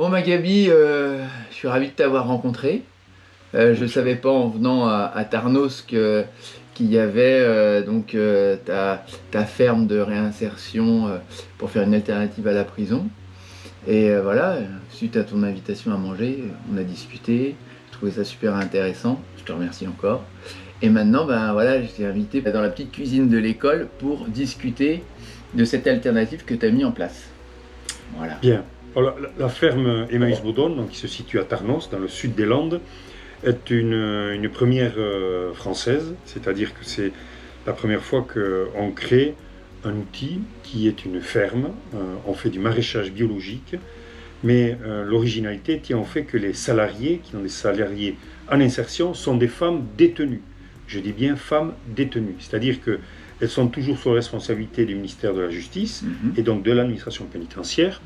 Bon, Gabi, je suis ravi de t'avoir rencontré. Je ne savais pas en venant à Tarnos qu'il y avait ta ferme de réinsertion pour faire une alternative à la prison. Et voilà, suite à ton invitation à manger, on a discuté. Je trouvais ça super intéressant. Je te remercie encore. Et maintenant, ben voilà, je t'ai invité dans la petite cuisine de l'école pour discuter de cette alternative que tu as mis en place. Voilà. Bien. Alors, la ferme Emmaüs Bodon, donc, qui se situe à Tarnos, dans le sud des Landes, est une première française, c'est-à-dire que c'est la première fois qu'on crée un outil qui est une ferme. On fait du maraîchage biologique, mais l'originalité tient au fait que les salariés, qui sont des salariés en insertion, sont des femmes détenues. Je dis bien femmes détenues, c'est-à-dire qu'elles sont toujours sous la responsabilité du ministère de la Justice et donc de l'administration pénitentiaire,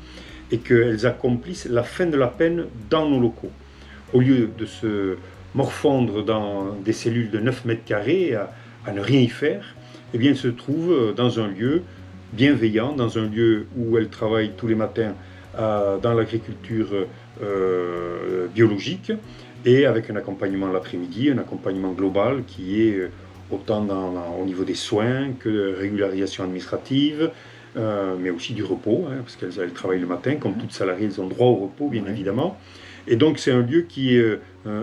et qu'elles accomplissent la fin de la peine dans nos locaux. Au lieu de se morfondre dans des cellules de 9 mètres carrés à ne rien y faire, eh bien, elles se trouvent dans un lieu bienveillant, dans un lieu où elles travaillent tous les matins dans l'agriculture biologique, et avec un accompagnement l'après-midi, un accompagnement global qui est autant au niveau des soins que de régularisation administrative, mais aussi du repos, parce qu'elles travaillent le matin, comme toutes salariées, elles ont droit au repos, bien évidemment. Et donc c'est un lieu qui est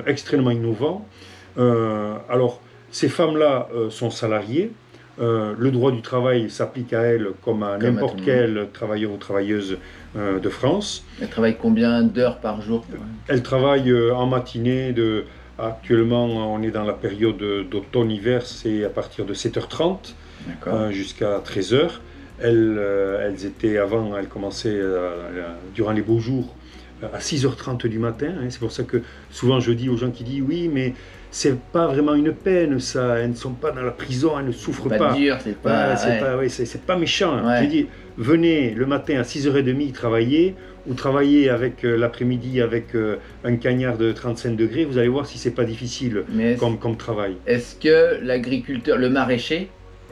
extrêmement innovant. Alors, ces femmes-là sont salariées. Le droit du travail s'applique à elles comme à n'importe quel travailleur ou travailleuse de France. Elles travaillent combien d'heures par jour? Elles travaillent en matinée. Actuellement, on est dans la période d'automne-hiver, c'est à partir de 7h30 jusqu'à 13h. Elles commençaient durant les beaux jours à 6h30 du matin. C'est pour ça que souvent je dis aux gens qui disent oui, mais c'est pas vraiment une peine, ça. Elles ne sont pas dans la prison, elles ne souffrent pas. Dur, c'est pas. C'est pas méchant. Ouais. Je dis venez le matin à 6h30 travailler, ou travailler avec l'après-midi avec un cagnard de 35 degrés. Vous allez voir si c'est pas difficile comme travail. Est-ce que l'agriculteur, le maraîcher,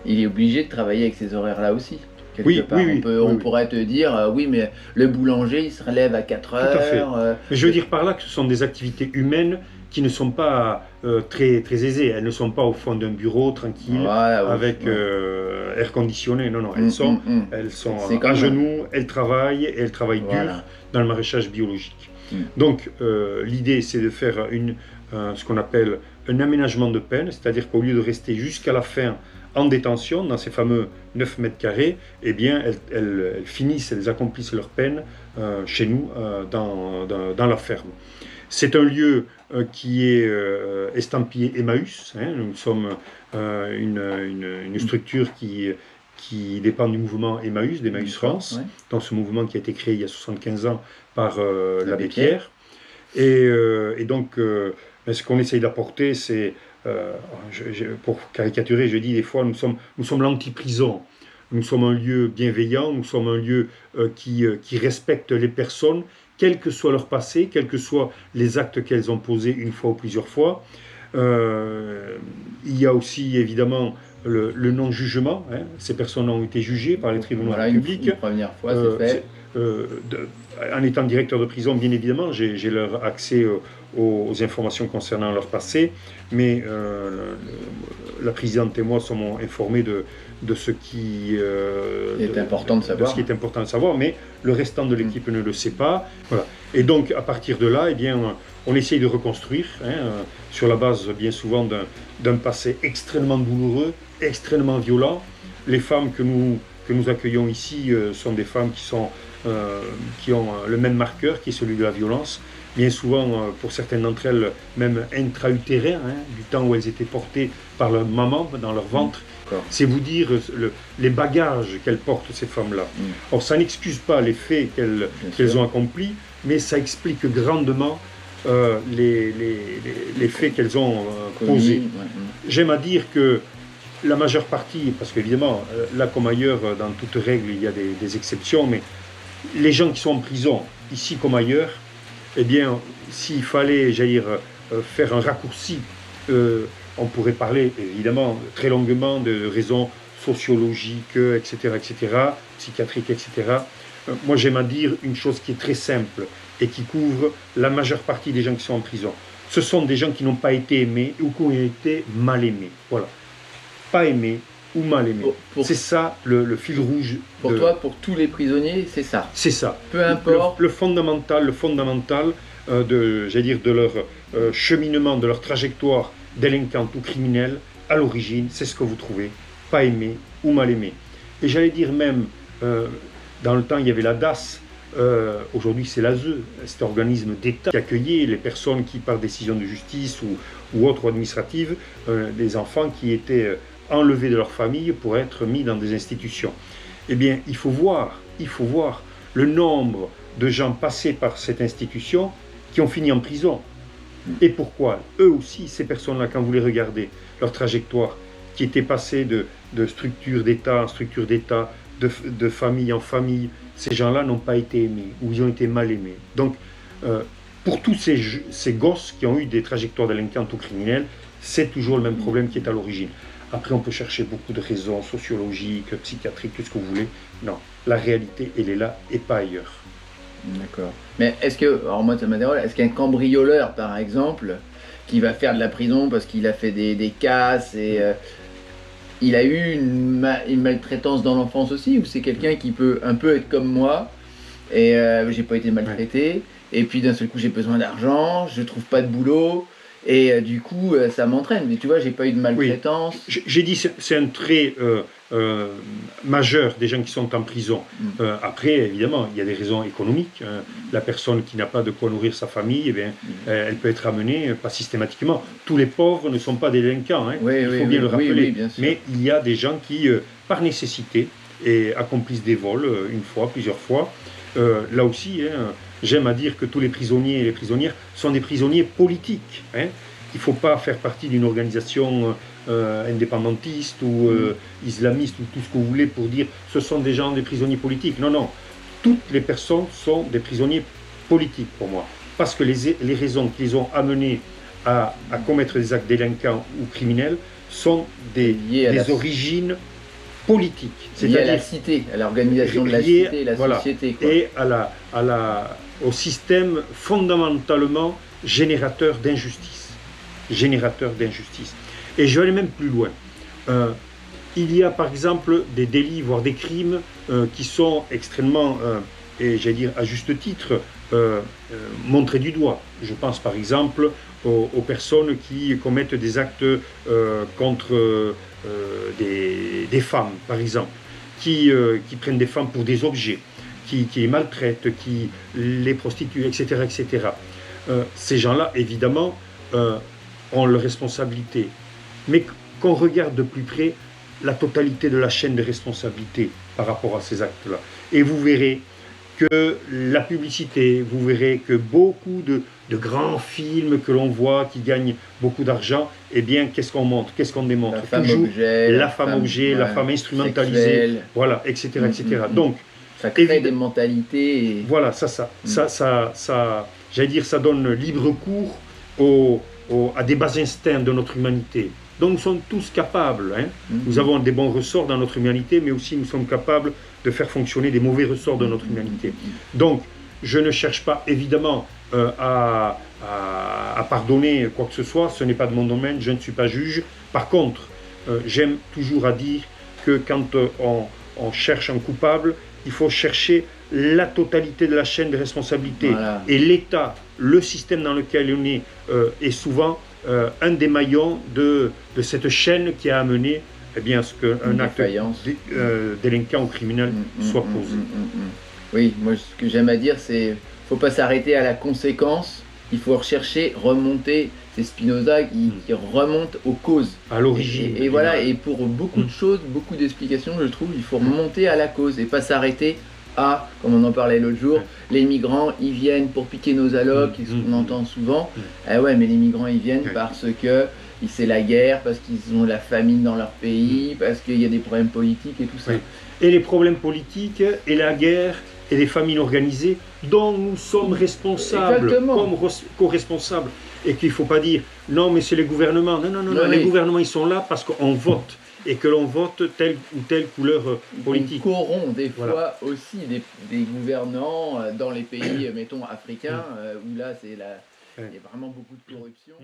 il est obligé de travailler avec ces horaires-là aussi? Oui. On pourrait te dire, oui, mais le boulanger, il se relève à 4 heures. Tout à fait. Mais je veux dire par là que ce sont des activités humaines qui ne sont pas très aisées. Elles ne sont pas au fond d'un bureau tranquille avec air conditionné. Non, elles sont à genoux, elles travaillent, et elles travaillent dur dans le maraîchage biologique. Donc l'idée, c'est de faire ce qu'on appelle un aménagement de peine, c'est-à-dire qu'au lieu de rester jusqu'à la fin en détention, dans ces fameux 9 mètres carrés, eh bien, elles accomplissent leur peine chez nous, dans la ferme. C'est un lieu qui est estampillé Emmaüs. Nous sommes une structure qui dépend du mouvement Emmaüs, d'Emmaüs France, dans ce mouvement qui a été créé il y a 75 ans par l'abbé Pierre. Et donc, ce qu'on essaye d'apporter, c'est, pour caricaturer, je dis des fois, nous sommes l'anti-prison. Nous sommes un lieu bienveillant, nous sommes un lieu qui respecte les personnes, quel que soit leur passé, quels que soient les actes qu'elles ont posés une fois ou plusieurs fois. Il y a aussi évidemment le non-jugement. Ces personnes ont été jugées par les tribunaux publics. Une première fois, c'est fait. En étant directeur de prison, bien évidemment, j'ai leur accès aux informations concernant leur passé, mais la présidente et moi sommes informés de ce qui est important de savoir. De ce qui est important de savoir, mais le restant de l'équipe ne le sait pas. Voilà. Et donc, à partir de là, eh bien, on essaye de reconstruire, sur la base bien souvent d'un passé extrêmement douloureux, extrêmement violent. Les femmes que nous accueillons ici sont des femmes qui ont le même marqueur, qui est celui de la violence. Bien souvent, pour certaines d'entre elles, même intra-utérin, du temps où elles étaient portées par leur maman dans leur ventre. C'est vous dire les bagages qu'elles portent, ces femmes-là. Or, ça n'excuse pas les faits qu'elles ont accomplis, mais ça explique grandement les faits qu'elles ont posés. J'aime à dire que la majeure partie, parce qu'évidemment, là comme ailleurs, dans toute règle, il y a des exceptions, mais les gens qui sont en prison, ici comme ailleurs, eh bien, s'il fallait, faire un raccourci, on pourrait parler évidemment très longuement de raisons sociologiques, etc., psychiatriques, etc. moi j'aime à dire une chose qui est très simple et qui couvre la majeure partie des gens qui sont en prison. Ce sont des gens qui n'ont pas été aimés ou qui ont été mal aimés. Voilà. Pas aimés ou mal aimés. C'est ça le fil rouge. Pour toi, pour tous les prisonniers, c'est ça. C'est ça. Peu importe. Le fondamental de leur cheminement, de leur trajectoire délinquante ou criminelle, à l'origine, c'est ce que vous trouvez. Pas aimé ou mal aimé. Et j'allais dire même, dans le temps, il y avait la DAS. Aujourd'hui, c'est l'ASE, cet organisme d'État qui accueillait les personnes qui, par décision de justice ou autre administrative, des enfants qui étaient enlevés de leur famille pour être mis dans des institutions. Eh bien, il faut voir le nombre de gens passés par cette institution qui ont fini en prison. Et pourquoi? Eux aussi, ces personnes-là, quand vous les regardez, leur trajectoire, qui était passée de structure d'État en structure d'État, de famille en famille, ces gens-là n'ont pas été aimés, ou ils ont été mal aimés. Donc, pour tous ces gosses qui ont eu des trajectoires délinquantes ou criminelles, c'est toujours le même problème qui est à l'origine. Après, on peut chercher beaucoup de raisons sociologiques, psychiatriques, tout ce que vous voulez. Non, la réalité, elle est là et pas ailleurs. D'accord. Mais est-ce que, alors moi ça m'intéresse, est-ce qu'un cambrioleur par exemple, qui va faire de la prison parce qu'il a fait des casses et il a eu une maltraitance dans l'enfance aussi, ou c'est quelqu'un qui peut un peu être comme moi et j'ai pas été maltraité et puis d'un seul coup j'ai besoin d'argent, je trouve pas de boulot et du coup ça m'entraîne. Mais tu vois, j'ai pas eu de maltraitance. Oui. J'ai dit c'est un trait majeur des gens qui sont en prison. Après, évidemment, il y a des raisons économiques. La personne qui n'a pas de quoi nourrir sa famille, eh bien, elle peut être amenée, pas systématiquement. Tous les pauvres ne sont pas des délinquants, il faut bien le rappeler. Bien sûr. Mais il y a des gens qui, par nécessité, accomplissent des vols une fois, plusieurs fois. Là aussi, j'aime à dire que tous les prisonniers et les prisonnières sont des prisonniers politiques. Il ne faut pas faire partie d'une organisation indépendantiste ou islamiste ou tout ce que vous voulez pour dire ce sont des gens, des prisonniers politiques. Non, non. Toutes les personnes sont des prisonniers politiques pour moi. Parce que les raisons qui les ont amenés à commettre des actes délinquants ou criminels sont des origines politiques. C'est-à-dire à la cité, à l'organisation de la cité, la société. Quoi. Et au système fondamentalement générateur d'injustice. Et je vais aller même plus loin. Il y a par exemple des délits, voire des crimes qui sont extrêmement, et j'allais dire à juste titre, montrés du doigt. Je pense par exemple aux personnes qui commettent des actes contre des femmes, par exemple, qui prennent des femmes pour des objets, qui les maltraitent, qui les prostituent, etc. etc. Ces gens-là, évidemment, ont leur responsabilité. Mais qu'on regarde de plus près la totalité de la chaîne de responsabilité par rapport à ces actes-là. Et vous verrez que la publicité, vous verrez que beaucoup de grands films que l'on voit qui gagnent beaucoup d'argent, eh bien, qu'est-ce qu'on montre, qu'est-ce qu'on démontre? La femme objet, la femme instrumentalisée, sexuelle. Voilà, etc. etc. Donc, ça crée des mentalités. Et... Voilà, ça j'allais dire, ça donne libre cours à des bas instincts de notre humanité. Donc nous sommes tous capables, nous avons des bons ressorts dans notre humanité, mais aussi nous sommes capables de faire fonctionner des mauvais ressorts de notre humanité. Donc je ne cherche pas évidemment à pardonner quoi que ce soit, ce n'est pas de mon domaine, je ne suis pas juge. Par contre, j'aime toujours à dire que quand on cherche un coupable, il faut chercher la totalité de la chaîne de responsabilité. Voilà. Et l'État, le système dans lequel on est souvent un des maillons de cette chaîne qui a amené à ce qu'un acte délinquant ou criminel soit posé. Oui, moi ce que j'aime à dire, c'est qu'il ne faut pas s'arrêter à la conséquence, il faut rechercher, remonter. C'est Spinoza qui remonte aux causes. À l'origine. Et voilà, et pour beaucoup de choses, beaucoup d'explications, je trouve, il faut remonter à la cause et pas s'arrêter à, comme on en parlait l'autre jour, les migrants, ils viennent pour piquer nos allocs, ce qu'on entend souvent. Ah ouais, mais les migrants, ils viennent parce que c'est la guerre, parce qu'ils ont la famine dans leur pays, parce qu'il y a des problèmes politiques et tout ça. Et les problèmes politiques, et la guerre, et les famines organisées, dont nous sommes responsables, comme co-responsables. Et qu'il ne faut pas dire, non, mais c'est les gouvernements. Non, les gouvernements, ils sont là parce qu'on vote. et que l'on vote telle ou telle couleur politique. On corrompt des fois aussi des gouvernants dans les pays, mettons, africains, où là, il y a vraiment beaucoup de corruption.